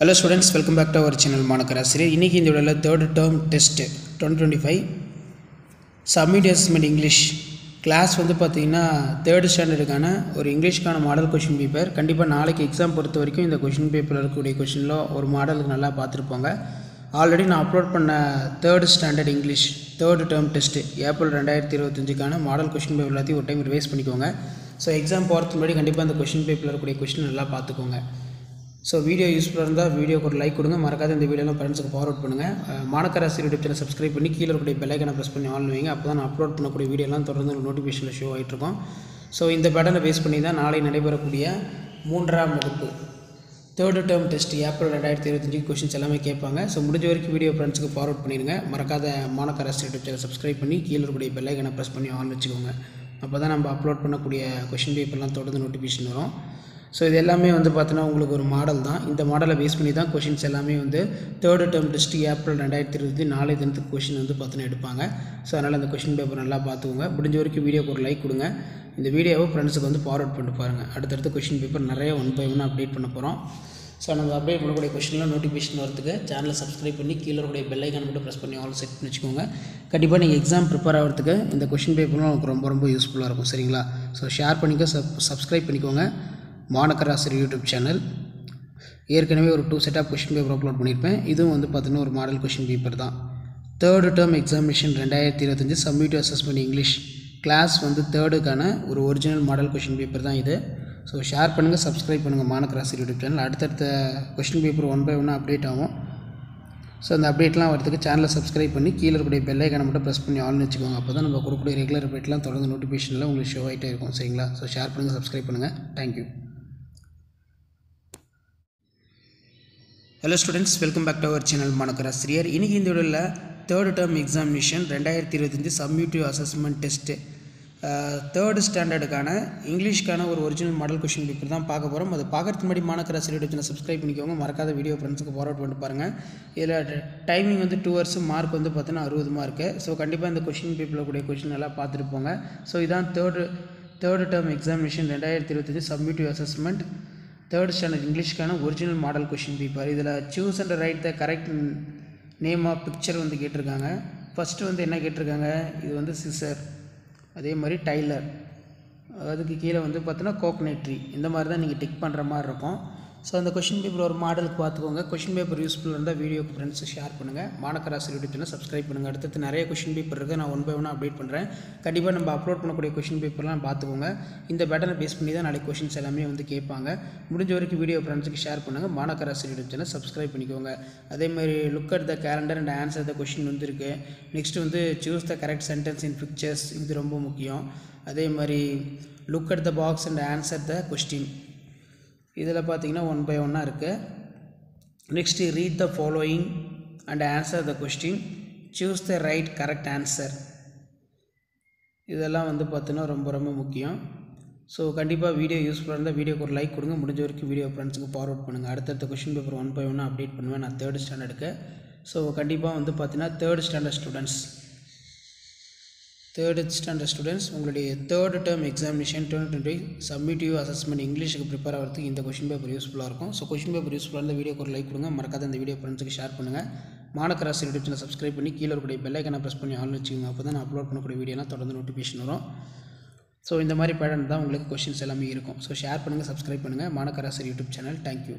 Hello students, welcome back to our channel Manakarasiri. இன்னைக்கு இந்த வீடியோல third term test 2025 submit assessment English class வந்து பாத்தீங்கன்னா third ஸ்டாண்டர்டுக்கான ஒரு இங்கிலீஷ்கான மாடல் क्वेश्चन பேப்பர். கண்டிப்பா நாளைக்கு எக்ஸாம் பொறுத்த வரைக்கும் இந்த क्वेश्चन பேப்பர்ல இருக்கக்கூடிய क्वेश्चनல ஒரு மாடலுக்கு நல்லா பாத்துருப்பாங்க. ஆல்ரெடி நான் அப்லோட் பண்ண third standard English third term test April 2025 கான மாடல் क्वेश्चन பேப்பர் எல்லாத்தையும் ஒரு டைம் ரிவைஸ் பண்ணிக்கோங்க. சோ எக்ஸாம் போறதுக்கு முன்னாடி கண்டிப்பா அந்த क्वेश्चन பேப்பர்ல இருக்கக்கூடிய क्वेश्चन நல்லா பாத்துக்கோங்க. So video useful இருந்தா வீடியோக்கு ஒரு லைக் கொடுங்க, மறக்காத இந்த வீடியோலாம் ஃப்ரெண்ட்ஸ்க்கு ஃபார்வர்ட் பண்ணுங்க. மானக்கராசி யூடியூப் சேனல் சப்ஸ்கிரைப் பண்ணி கீழ இருக்க பெல் ஐகானை பிரஸ் பண்ணி ஆல் வைங்க. அப்பதான் நான் அப்லோட் பண்ணக்கூடிய வீடியோலாம் தொடர்ந்து நோட்டிஃபிகேஷன்ல ஷோ ஆயிட்டு இருக்கும். சோ இந்த பேட்டர்னை பேஸ் பண்ணி தான் நாளை நடைபெறக்கூடிய 3ஆம் வகுப்பு third term test April 2025 questions எல்லாமே கேட்பாங்க. சோ முடிஞ்ச வரைக்கும் வீடியோ ஃப்ரெண்ட்ஸ்க்கு ஃபார்வர்ட் பண்ணிருங்க. மறக்காத மானக்கராசி யூடியூப் சேனல் சப்ஸ்கிரைப் பண்ணி கீழ இருக்க பெல் ஐகானை பிரஸ் பண்ணி ஆல் வெச்சுக்கோங்க. அப்பதான் நம்ம அப்லோட் பண்ணக்கூடிய क्वेश्चन பேப்பர்லாம் தொடர்ந்து நோட்டிஃபிகேஷன் வரும். So இது எல்லாமே வந்து பார்த்தீங்கன்னா உங்களுக்கு ஒரு மாடல் தான். இந்த மாடலை பேஸ் பண்ணி தான் क्वेश्चंस எல்லாமே வந்து third term test ஏப்ரல் 2025 நாளை தினத்துக்கு क्वेश्चन வந்து பார்த்தீங்கன்னா எடுப்பாங்க. ஸோ அதனால் அந்த क्वेश्चन பேப்பர் நல்லா பார்த்துக்கோங்க. முடிஞ்ச வரைக்கும் வீடியோக்கு ஒரு லைக் கொடுங்க. இந்த வீடியோவை ஃப்ரெண்ட்ஸுக்கு வந்து ஃபார்வர்ட் பண்ணிட்டு பாருங்கள். அடுத்தடுத்து क्वेश्चन பேப்பர் நிறைய 1 by 1 அப்டேட் பண்ண போகிறோம். ஸோ நம்ம அப்டேட் பண்ணக்கூடிய क्वेश्चनலாம் நோட்டிஃபிகேஷன் வரதுக்கு சேனலை சப்ஸ்கிரைப் பண்ணி கீழே இருக்கக்கூடிய பெல் ஐகான் மட்டும் ப்ரெஸ் பண்ணி ஆல் செட் பண்ணி வச்சுக்கோங்க. கண்டிப்பாக நீங்கள் எக்ஸாம் ப்ரிப்பேர் ஆகிறதுக்கு இந்த क्वेश्चन பேப்பரும் உங்களுக்கு ரொம்ப யூஸ்ஃபுல்லாக இருக்கும். சரிங்களா? ஸோ ஷேர் பண்ணிக்க, சப்ஸ்கிரைப் பண்ணிக்கோங்க. மானக்கராசி யூடியூப் சேனல் ஏற்கனவே ஒரு 2 set of question paper upload பண்ணியிருப்பேன். இதுவும் வந்து பார்த்தீங்கன்னா ஒரு மாடல் क्वेश्चन பேப்பர் தான். third term examination 2025 submit assessment English class வந்து தேர்டுக்கான ஒரு ஒரிஜினல் மாடல் क्वेश्चन பேப்பர் தான் இது. ஸோ ஷேர் பண்ணுங்கள், சப்ஸ்கிரைப் பண்ணுங்கள் மானக்கராசி யூடியூப் சேனல். அடுத்தடுத்த क्वेश्चन பேப்பர் 1 by 1 அப்டேட் ஆகும். ஸோ அந்த அப்டேட்லாம் வரதுக்கு சேனலை சப்ஸ்கிரைப் பண்ணி கீழே இருக்கக்கூடிய பெல் ஐகானை மட்டும் ப்ரெஸ் பண்ணி ஆல்னு வச்சுக்கோங்க. அப்போ தான் நம்ம கொடுக்கக்கூடிய ரெகுலர் அப்டேட்லாம் தொடர்ந்து நோட்டிஃபிகேஷனில் உங்களுக்கு ஷோ ஆகிட்டே இருக்கும். சரிங்களா? ஸோ ஷேர் பண்ணுங்கள், சப்ஸ்கிரைப் பண்ணுங்கள். Thank you. Hello students, welcome back to our channel Manakarasiri. இன்னைக்கு இந்த வீடியோல third term examination 2025 summative assessment test third ஸ்டாண்டர்டுக்கான இங்கிலீஷ்க்கான ஒரு ஒரிஜினல் மாடல் क्वेश्चन பேப்பர் தான் பார்க்க போகிறோம். அது பார்க்கறதுக்கு முன்னாடி மானக்கராசி யூடியூப் சேனல் சப்ஸ்கிரைப் பண்ணிக்கோங்க. மறக்காத வீடியோ ஃப்ரெண்ட்ஸுக்கு ஃபார்வர்ட் பண்ணிட்டு பாருங்கள். இதில் டைமிங் வந்து 2 hours, மார்க் வந்து பார்த்தீங்கன்னா 60 மார்க்கு. ஸோ கண்டிப்பாக இந்த क्वेश्चन பேப்பரில் கூடிய क्वेश्चन எல்லாம் பார்த்துட்டு போங்க. ஸோ இதான் third term examination 2025 summative assessment third standard இங்கிலீஷ்க்கான ஒரிஜினல் மாடல் क्वेश्चन பேப்பர். இதில் choose and write the correct name of picture வந்து கேட்டிருக்காங்க. ஃபஸ்ட்டு வந்து என்ன கேட்டிருக்காங்க, இது வந்து சிசர், அதே மாதிரி டைலர், அதுக்கு கீழே வந்து பார்த்தீங்கன்னா கோகனட் ட்ரீ. இந்த மாதிரி தான் நீங்கள் டிக் பண்ணுற மாதிரி இருக்கும். ஸோ அந்த क्वेश्चन பேப்பர் ஒரு மாடலுக்கு பார்த்துக்கோங்க. क्वेश्चन பேப்பர் யூஸ்ஃபுல்லாக இருந்தால் வீடியோக்கு ஃப்ரெண்ட்ஸு ஷேர் பண்ணுங்கள். மானக்கராசி யூடியூப் சேனல் சப்ஸ்கிரைப் பண்ணுங்கள். அடுத்தது நிறைய क्वेश्चन பேப்பர் இருக்குது, நான் 1 by 1 அப்டேட் பண்ணுறேன். கண்டிப்பாக நம்ம அப்லோட் பண்ணக்கூடிய क्वेश्चन பேப்பர்லாம் பார்த்துக்கோங்க. இந்த பேட்டர்னை பேஸ் பண்ணி தான் நாளைக்கு क्वेश्चंस எல்லாமே வந்து கேட்பாங்க. முடிஞ்ச வரைக்கும் வீடியோ ஃப்ரெண்ட்ஸுக்கு ஷேர் பண்ணுங்கள். மானக்கராசி யூடியூப் சேனல் சப்ஸ்கிரைப் பண்ணிக்கோங்க. அதே மாதிரி look at the calendar and answer the question வந்து இருக்குது. நெக்ஸ்ட் வந்து choose the correct sentence in pictures, இது ரொம்ப முக்கியம். அதே மாதிரி look at the box and answer the question, இதில் பார்த்தீங்கன்னா 1 by 1 இருக்குது. Next read the following and answer the question, choose the right correct answer. இதெல்லாம் வந்து பார்த்தீங்கன்னா ரொம்ப முக்கியம். ஸோ கண்டிப்பாக வீடியோ யூஸ்ஃபுல்லாக இருந்தால் வீடியோக்கு ஒரு லைக் கொடுங்க. முடிஞ்ச வரைக்கும் வீடியோ ஃப்ரெண்ட்ஸுக்கு ஃபார்வர்ட் பண்ணுங்கள். அடுத்தடுத்த क्वेश्चन பேப்பர் 1 by 1 அப்டேட் பண்ணுவேன் நான் third ஸ்டாண்டர்டுக்கு. ஸோ கண்டிப்பாக வந்து பார்த்தீங்கன்னா third standard ஸ்டூடெண்ட்ஸ் உங்களுடைய third term examination 2020 summative assessment இங்கிலீஷுக்கு ப்ரிப்பேர் ஆகிறதுக்கு இந்த क्वेश्चन பேப்பர் யூஸ்ஃபுல்லாக இருக்கும். ஸோ क्वेश्चन பேப்பர் யூஸ்ஃபுல்லாக இருந்தால் வீடியோக்கு ஒரு லைக் கொடுங்க. மறக்காத இந்த வீடியோ ஃப்ரெண்ட்ஸுக்கு ஷேர் பண்ணுங்கள். மானக்கராசி யூடியூப் சேனல் சப்ஸ்கிரைப் பண்ணி கீழே இருக்கக்கூடிய பெல் ஐகானை ப்ரெஸ் பண்ணி ஆல்னு வச்சுக்கோங்க. அப்போ தான் நான் அப்லோட் பண்ணக்கூடிய வீடியோலாம் தொடர்ந்து நோட்டிஃபிகேஷன் வரும். ஸோ இந்த மாதிரி பேட்டர்ன் தான் உங்களுக்கு क्वेश्चंस எல்லாமே இருக்கும். ஸோ ஷேர் பண்ணுங்கள், சப்ஸ்கிரைப் பண்ணுங்கள். மானக்கராசி யூடியூப் சேனல். தேங்க்யூ.